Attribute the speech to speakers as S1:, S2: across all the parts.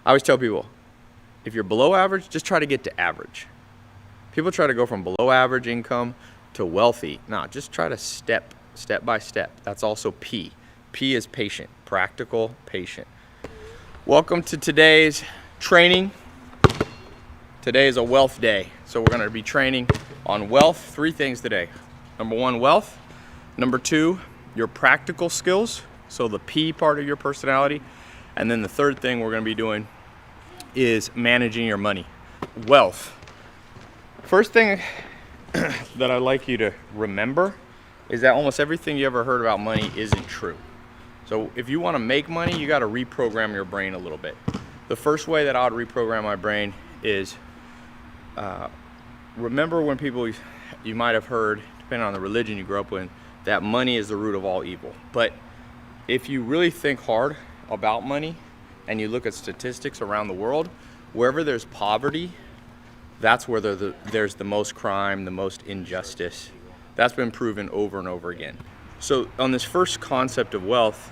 S1: I always tell people, if you're below average, just try to get to average. People try to go from below average income to wealthy. No, just try to step by step. That's also P. P is patient, practical, patient. Welcome to today's training. Today is a wealth day. So we're gonna be training on wealth, 3 things today. Number 1, wealth. Number 2, your practical skills. So the P part of your personality. And then the third thing we're gonna be doing is managing your money. Wealth. First thing that I'd like you to remember is that almost everything you ever heard about money isn't true. So if you want to make money, you got to reprogram your brain a little bit. The first way that I would reprogram my brain is remember when people, you might have heard, depending on the religion you grew up with, that money is the root of all evil. But if you really think hard about money and you look at statistics around the world, wherever there's poverty, that's where there's the most crime, the most injustice. That's been proven over and over again. So on this first concept of wealth,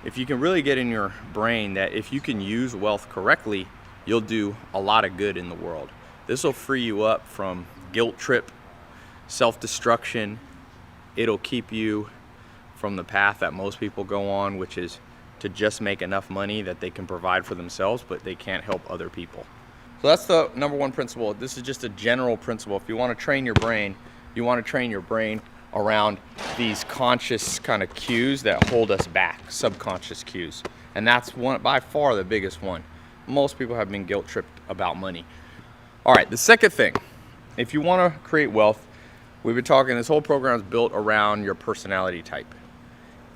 S1: if you can really get in your brain that if you can use wealth correctly, you'll do a lot of good in the world. This will free you up from guilt trip, self-destruction. It'll keep you from the path that most people go on, which is to just make enough money that they can provide for themselves, but they can't help other people. So that's the number 1 principle. This is just a general principle. If you want to train your brain, you want to train your brain around these conscious kind of cues that hold us back, subconscious cues. And that's by far the biggest one. Most people have been guilt tripped about money. All right, the second thing, if you want to create wealth, we've been talking, this whole program is built around your personality type.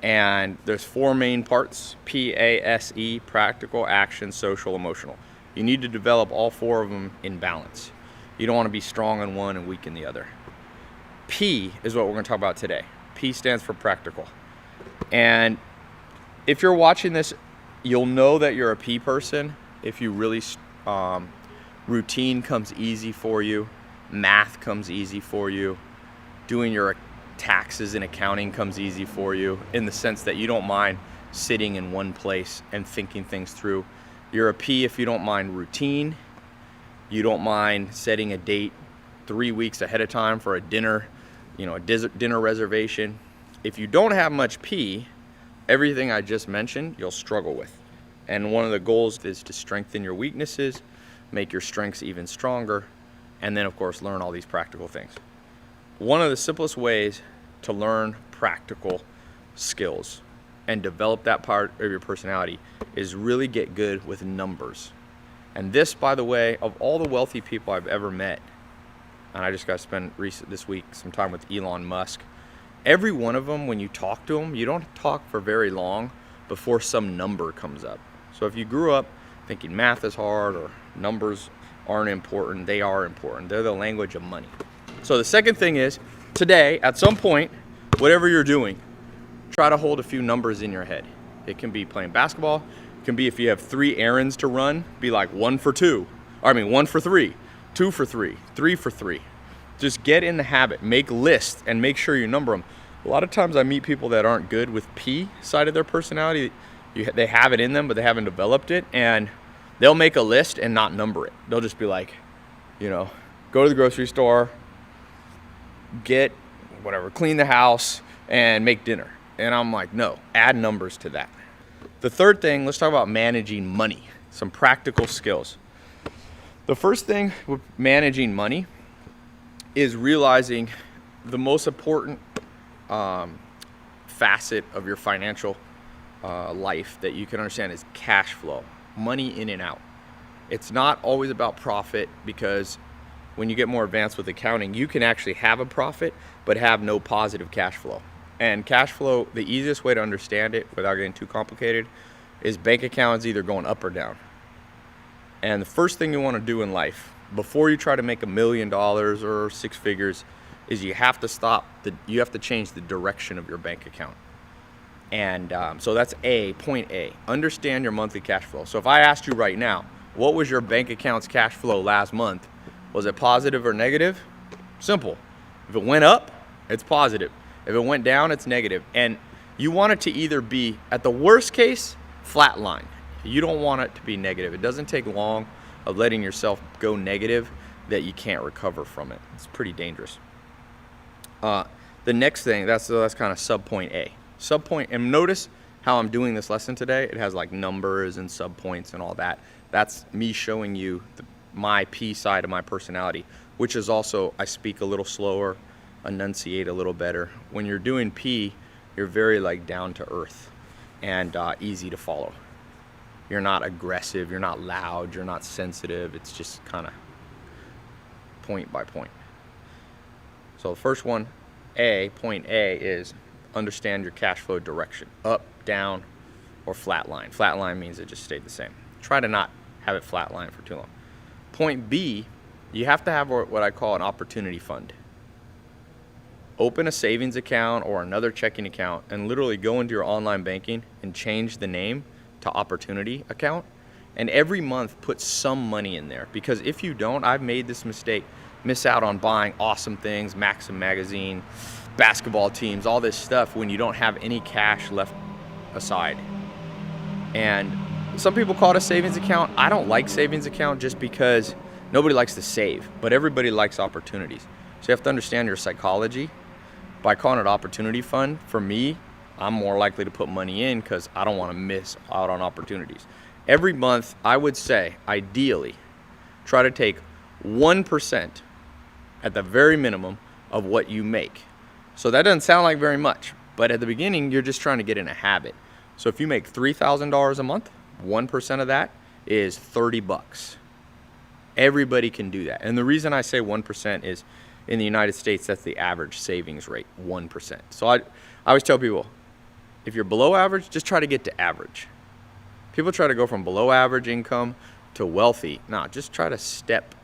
S1: And there's 4 main parts: PASE, practical, action, social, emotional. You need to develop all 4 of them in balance. You don't want to be strong in one and weak in the other. P is what we're going to talk about today. P stands for practical. And if you're watching this, you'll know that you're a P person if you really, routine comes easy for you, math comes easy for you, doing your taxes and accounting comes easy for you, in the sense that you don't mind sitting in one place and thinking things through. You're a P if you don't mind routine. You don't mind setting a date 3 weeks ahead of time for a dinner, a dinner reservation. If you don't have much P, everything I just mentioned, you'll struggle with. And one of the goals is to strengthen your weaknesses, make your strengths even stronger, and then of course learn all these practical things. One of the simplest ways to learn practical skills and develop that part of your personality is really get good with numbers. And this, by the way, of all the wealthy people I've ever met, and I just got to spend this week some time with Elon Musk, every one of them, when you talk to them, you don't talk for very long before some number comes up. So if you grew up thinking math is hard or numbers aren't important, they are important. They're the language of money. So the second thing is, today, at some point, whatever you're doing, try to hold a few numbers in your head. It can be playing basketball. It can be if you have 3 errands to run, be like 1 for 3, 2 for 3, 3 for 3. Just get in the habit, make lists, and make sure you number them. A lot of times I meet people that aren't good with P side of their personality. They have it in them, but they haven't developed it, and they'll make a list and not number it. They'll just be like, go to the grocery store, get whatever, clean the house, and make dinner. And I'm like, no, add numbers to that. The third thing, let's talk about managing money, some practical skills. The first thing with managing money is realizing the most important facet of your financial life that you can understand is cash flow, money in and out. It's not always about profit, because when you get more advanced with accounting, you can actually have a profit but have no positive cash flow. And cash flow, the easiest way to understand it without getting too complicated, is bank accounts either going up or down. And the first thing you want to do in life before you try to make $1 million or 6 figures is you have to change the direction of your bank account. And so that's point A. Understand your monthly cash flow. So if I asked you right now, what was your bank account's cash flow last month? Was it positive or negative? Simple. If it went up, it's positive. If it went down, it's negative. And you want it to either be, at the worst case, flat line. You don't want it to be negative. It doesn't take long of letting yourself go negative that you can't recover from it. It's pretty dangerous. The next thing, that's kind of subpoint A. Subpoint, and notice how I'm doing this lesson today. It has like numbers and subpoints and all that. That's me showing you my P side of my personality, which is also I speak a little slower, enunciate a little better. When you're doing P, you're very like down to earth and easy to follow. You're not aggressive, you're not loud, you're not sensitive. It's just kind of point by point. So the first one, point A, is understand your cash flow direction. Up, down, or flat line. Flat line means it just stayed the same. Try to not have it flat line for too long. Point B, you have to have what I call an opportunity fund. Open a savings account or another checking account and literally go into your online banking and change the name to opportunity account. And every month put some money in there, because if you don't, I've made this mistake, miss out on buying awesome things, Maxim magazine, basketball teams, all this stuff when you don't have any cash left aside. And some people call it a savings account. I don't like savings account just because nobody likes to save, but everybody likes opportunities. So you have to understand your psychology. By calling it opportunity fund, for me, I'm more likely to put money in because I don't want to miss out on opportunities. Every month, I would say, ideally, try to take 1% at the very minimum of what you make. So that doesn't sound like very much, but at the beginning, you're just trying to get in a habit. So if you make $3,000 a month, 1% of that is 30 bucks. Everybody can do that. And the reason I say 1% is in the United States, that's the average savings rate, 1%. So I always tell people, if you're below average, just try to get to average. People try to go from below average income to wealthy. No, just try to step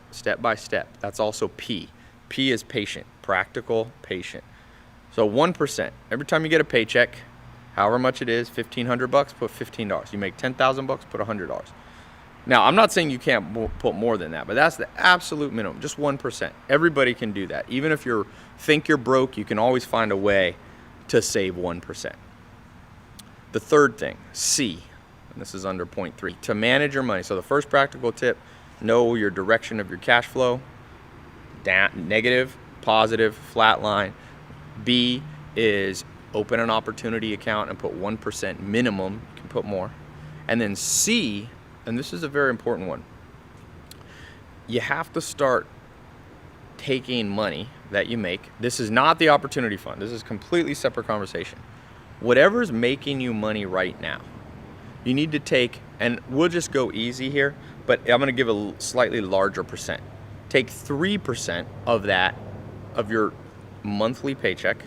S1: by step. That's also P. P is patient, practical, patient. So 1%. Every time you get a paycheck, however much it is, $1,500 bucks, put $15. You make 10,000 bucks, put $100. Now, I'm not saying you can't put more than that, but that's the absolute minimum, just 1%. Everybody can do that. Even if you think you're broke, you can always find a way to save 1%. The third thing, C, and this is under point 3, to manage your money. So the first practical tip, know your direction of your cash flow, negative, positive, flat line. B is open an opportunity account and put 1% minimum, you can put more. And then C, and this is a very important one, you have to start taking money that you make. This is not the opportunity fund. This is a completely separate conversation. Whatever's making you money right now, you need to take, and we'll just go easy here, but I'm going to give a slightly larger percent. Take 3% of that, of your monthly paycheck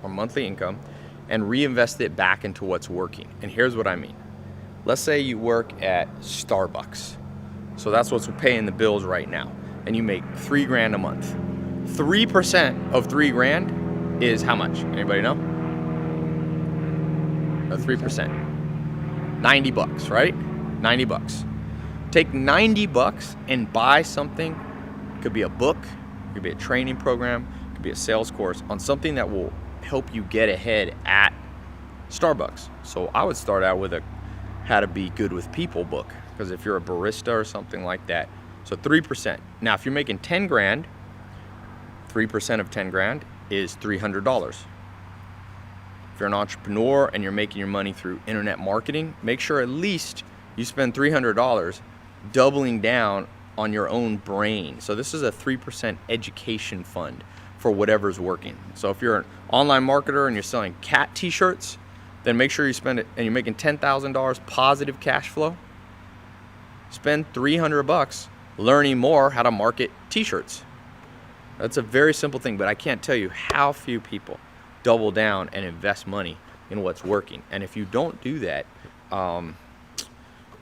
S1: or monthly income, and reinvest it back into what's working. And here's what I mean. Let's say you work at Starbucks. So that's what's paying the bills right now. And you make $3,000 a month. 3% of $3,000 is how much? Anybody know? 3%. 90 bucks, right? 90 bucks. Take 90 bucks and buy something. It could be a book, it could be a training program, it could be a sales course on something that will help you get ahead at Starbucks. So I would start out with a how to be good with people book, because if you're a barista or something like that. So 3%. Now if you're making 10 grand, 3% of 10 grand is $300. If you're an entrepreneur and you're making your money through internet marketing, make sure at least you spend $300 doubling down on your own brain. So this is a 3% education fund for whatever's working. So if you're an online marketer and you're selling cat t-shirts, then make sure you spend it, and you're making $10,000 positive cash flow, spend $300 learning more how to market t-shirts. That's a very simple thing, but I can't tell you how few people double down and invest money in what's working. And if you don't do that,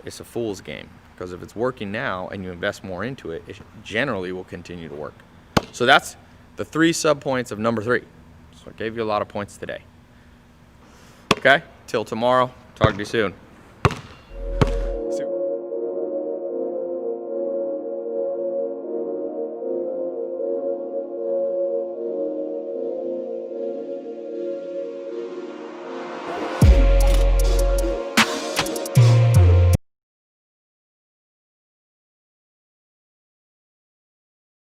S1: it's a fool's game, because if it's working now and you invest more into it, it generally will continue to work. So that's the 3 subpoints of number 3. So I gave you a lot of points today. Okay, till tomorrow, talk to you soon.